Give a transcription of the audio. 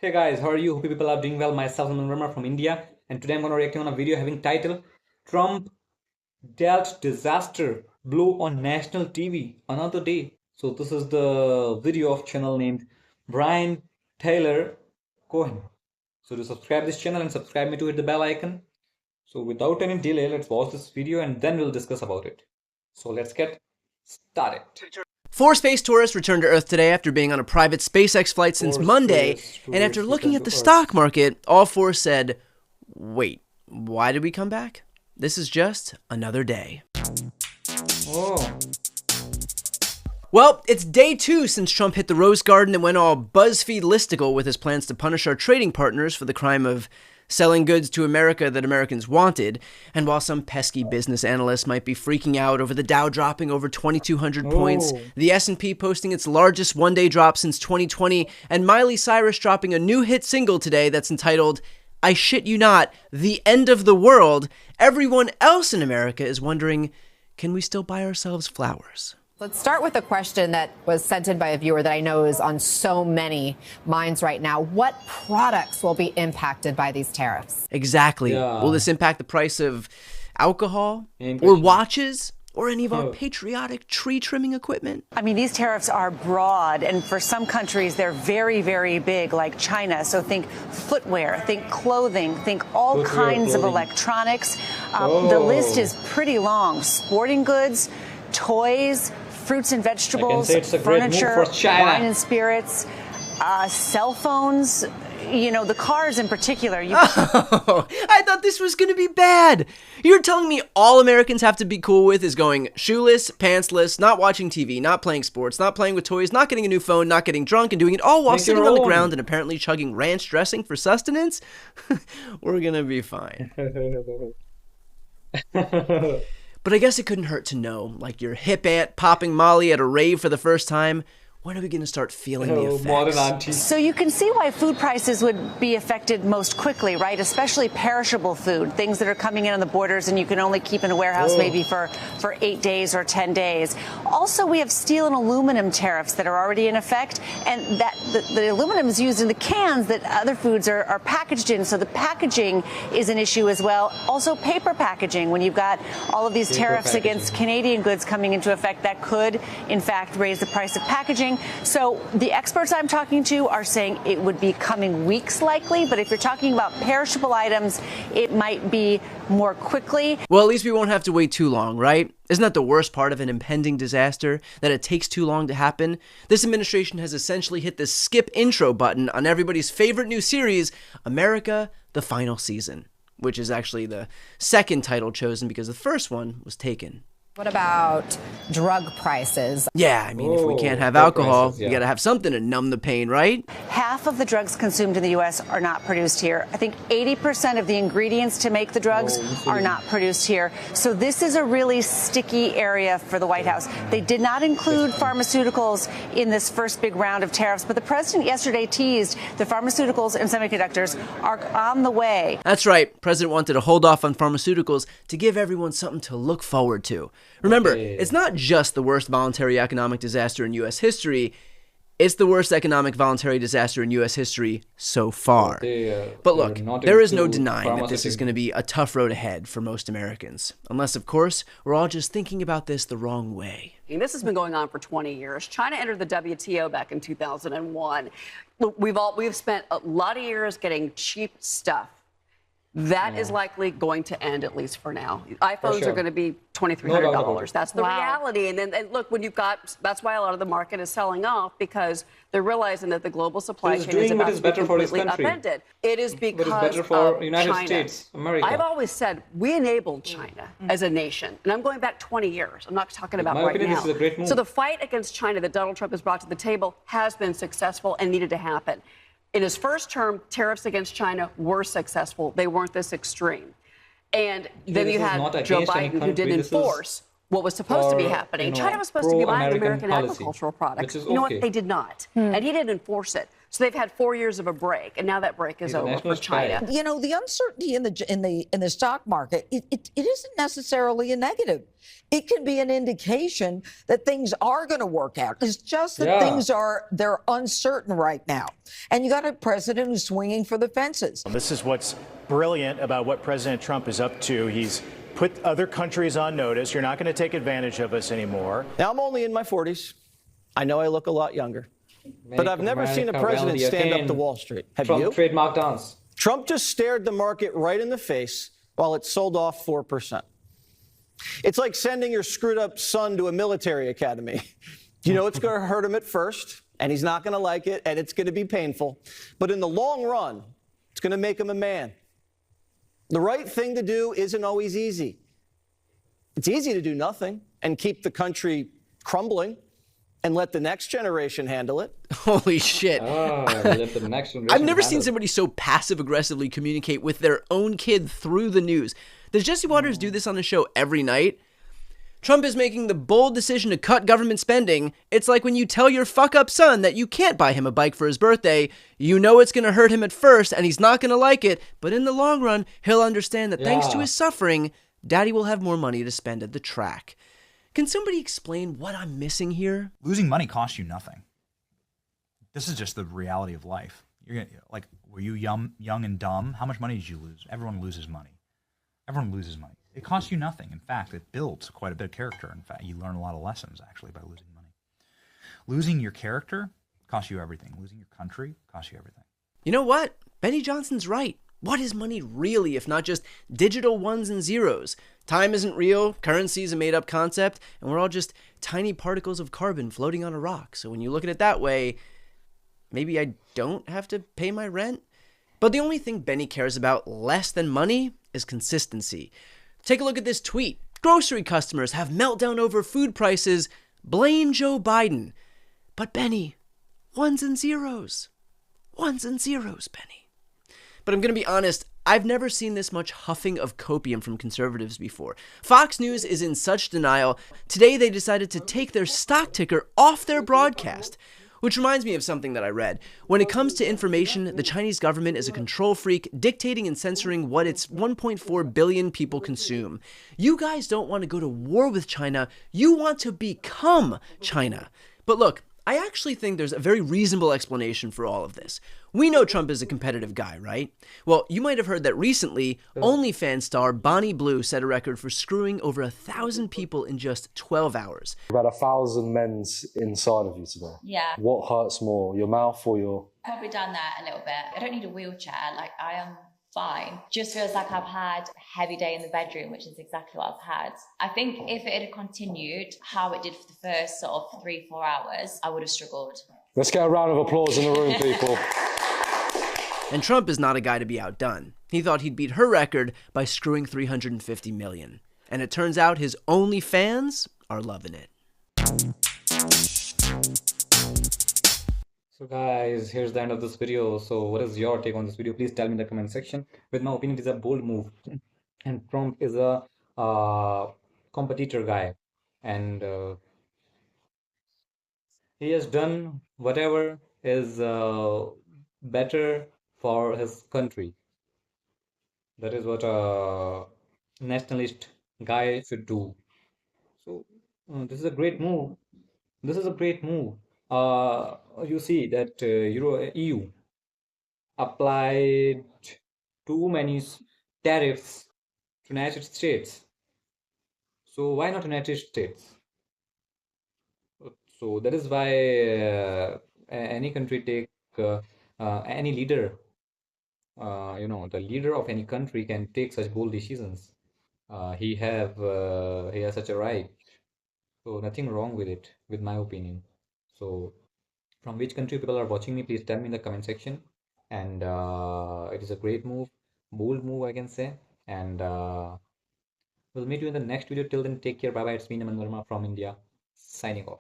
Hey guys, how are you? Hope you people are doing well. Myself, I'm Verma from India, and today I'm going to react on a video having title Trump dealt disaster blow on national TV another day. So this is the video of channel named Brian Taylor Cohen. So to subscribe this channel and subscribe me to hit the bell icon. So without any delay, let's watch this video and then we'll discuss about it. So let's get started. Four space tourists returned to Earth today after being on a private SpaceX flight since Monday, and after looking at the stock market, all four said, wait, why did we come back? This is just another day. Oh. Well, it's day 2 since Trump hit the Rose Garden and went all BuzzFeed listicle with his plans to punish our trading partners for the crime of selling goods to America that Americans wanted. And while some pesky business analysts might be freaking out over the Dow dropping over 2,200 points, the S&P posting its largest one-day drop since 2020, and Miley Cyrus dropping a new hit single today that's entitled, I shit you not, The End of the World, everyone else in America is wondering, can we still buy ourselves flowers? Let's start with a question that was sent in by a viewer that I know is on so many minds right now. What products will be impacted by these tariffs? Exactly. Yeah. Will this impact the price of alcohol or watches or any of our patriotic tree trimming equipment? I mean, these tariffs are broad, and for some countries, they're very, very big, like China. So think footwear, think clothing, think all kinds of electronics. The list is pretty long. Sporting goods, toys, fruits and vegetables, furniture, wine and spirits, cell phones, you know, the cars in particular. Oh, I thought this was going to be bad. You're telling me all Americans have to be cool with is going shoeless, pantsless, not watching TV, not playing sports, not playing with toys, not getting a new phone, not getting drunk, and doing it all while sitting on the ground and apparently chugging ranch dressing for sustenance? We're going to be fine. But I guess it couldn't hurt to know, like your hip aunt popping Molly at a rave for the first time, when are we going to start feeling the effects? So you can see why food prices would be affected most quickly, right? Especially perishable food, things that are coming in on the borders and you can only keep in a warehouse maybe for 8 days or 10 days. Also, we have steel and aluminum tariffs that are already in effect, and that the aluminum is used in the cans that other foods are packaged in, so the packaging is an issue as well. Also, paper packaging, when you've got all of these tariffs against Canadian goods coming into effect, that could, in fact, raise the price of packaging. So the experts I'm talking to are saying it would be coming weeks likely, but if you're talking about perishable items, it might be more quickly. Well, at least we won't have to wait too long, right? Isn't that the worst part of an impending disaster, that it takes too long to happen? This administration has essentially hit the skip intro button on everybody's favorite new series, America, the Final Season, which is actually the second title chosen because the first one was taken. What about drug prices? Yeah, I mean, if we can't have alcohol, we gotta have something to numb the pain, right? Half of the drugs consumed in the U.S. are not produced here. I think 80% of the ingredients to make the drugs are not produced here. So this is a really sticky area for the White House. They did not include pharmaceuticals in this first big round of tariffs, but the president yesterday teased the pharmaceuticals and semiconductors are on the way. That's right. President wanted to hold off on pharmaceuticals to give everyone something to look forward to. Remember, it's not just the worst voluntary economic disaster in U.S. history, it's the worst economic voluntary disaster in U.S. history so far. But look, there is no denying that this is going to be a tough road ahead for most Americans. Unless, of course, we're all just thinking about this the wrong way. This has been going on for 20 years. China entered the WTO back in 2001. We've spent a lot of years getting cheap stuff. That is likely going to end, at least for now. iPhones are going to be $2,300. That's the reality. And then look, when you've got, that's why a lot of the market is selling off, because they're realizing that the global supply chain is about to be completely upended. It is because it's better for of United China. States, America. I've always said we enabled China as a nation, and I'm going back 20 years. I'm not talking about right now. This is a great move. So the fight against China that Donald Trump has brought to the table has been successful and needed to happen. In his first term, tariffs against China were successful. They weren't this extreme. And then you had Joe Biden, who didn't enforce what was supposed to be happening. China was supposed to be buying American agricultural products. You know what? They did not. And he didn't enforce it. So they've had 4 years of a break, and now that break is He's a over for nationalist guy. China. You know, the uncertainty in the stock market, it isn't necessarily a negative. It can be an indication that things are going to work out. It's just that they're uncertain right now. And you got a president who's swinging for the fences. This is what's brilliant about what President Trump is up to. He's put other countries on notice. You're not going to take advantage of us anymore. Now, I'm only in my 40s. I know I look a lot younger. But I've never seen a president stand up to Wall Street. Have you? Trademark dance. Trump just stared the market right in the face while it sold off 4%. It's like sending your screwed up son to a military academy. You know it's going to hurt him at first, and he's not going to like it, and it's going to be painful. But in the long run, it's going to make him a man. The right thing to do isn't always easy. It's easy to do nothing and keep the country crumbling and let the next generation handle it. Holy shit. Let the next generation I've never seen handle. somebody so passive-aggressively communicate with their own kid through the news. Does Jesse Waters do this on the show every night? Trump is making the bold decision to cut government spending. It's like when you tell your fuck-up son that you can't buy him a bike for his birthday. You know it's going to hurt him at first, and he's not going to like it, but in the long run, he'll understand that thanks to his suffering, Daddy will have more money to spend at the track. Can somebody explain what I'm missing here? Losing money costs you nothing. This is just the reality of life. You're gonna, like, were you young and dumb? How much money did you lose? Everyone loses money. Everyone loses money. It costs you nothing. In fact, it builds quite a bit of character. In fact, you learn a lot of lessons, actually, by losing money. Losing your character costs you everything. Losing your country costs you everything. You know what? Benny Johnson's right. What is money really if not just digital ones and zeros? Time isn't real, currency is a made-up concept, and we're all just tiny particles of carbon floating on a rock. So when you look at it that way, maybe I don't have to pay my rent? But the only thing Benny cares about less than money is consistency. Take a look at this tweet. Grocery customers have meltdown over food prices. Blame Joe Biden. But Benny, ones and zeros. Ones and zeros, Benny. But I'm going to be honest, I've never seen this much huffing of copium from conservatives before. Fox News is in such denial. Today they decided to take their stock ticker off their broadcast. Which reminds me of something that I read. When it comes to information, the Chinese government is a control freak, dictating and censoring what its 1.4 billion people consume. You guys don't want to go to war with China. You want to become China. But look, I actually think there's a very reasonable explanation for all of this. We know Trump is a competitive guy, right? Well, you might have heard that recently, OnlyFans star Bonnie Blue set a record for screwing over 1,000 people in just 12 hours. About 1,000 men's inside of you today. Yeah. What hurts more, your mouth or your... Probably done that a little bit. I don't need a wheelchair. Like, I am fine. Just feels like I've had a heavy day in the bedroom, which is exactly what I've had. I think if it had continued how it did for the first sort of 3-4 hours, I would have struggled. Let's get a round of applause in the room, people. And Trump is not a guy to be outdone. He thought he'd beat her record by screwing 350 million. And it turns out his OnlyFans are loving it. So guys, here's the end of this video. So what is your take on this video? Please tell me in the comment section. With my opinion, it is a bold move. And Trump is a competitor guy. And he has done whatever is better for his country. That is what a nationalist guy should do. So this is a great move. This is a great move. You see that EU applied too many tariffs to United States. So why not United States? So that is why any country take any leader, the leader of any country can take such bold decisions. He has such a right. So nothing wrong with it, with my opinion. So from which country people are watching me, please tell me in the comment section. And it is a great move, bold move, I can say. And we'll meet you in the next video. Till then, take care. Bye bye. It's me, Verma from India, signing off.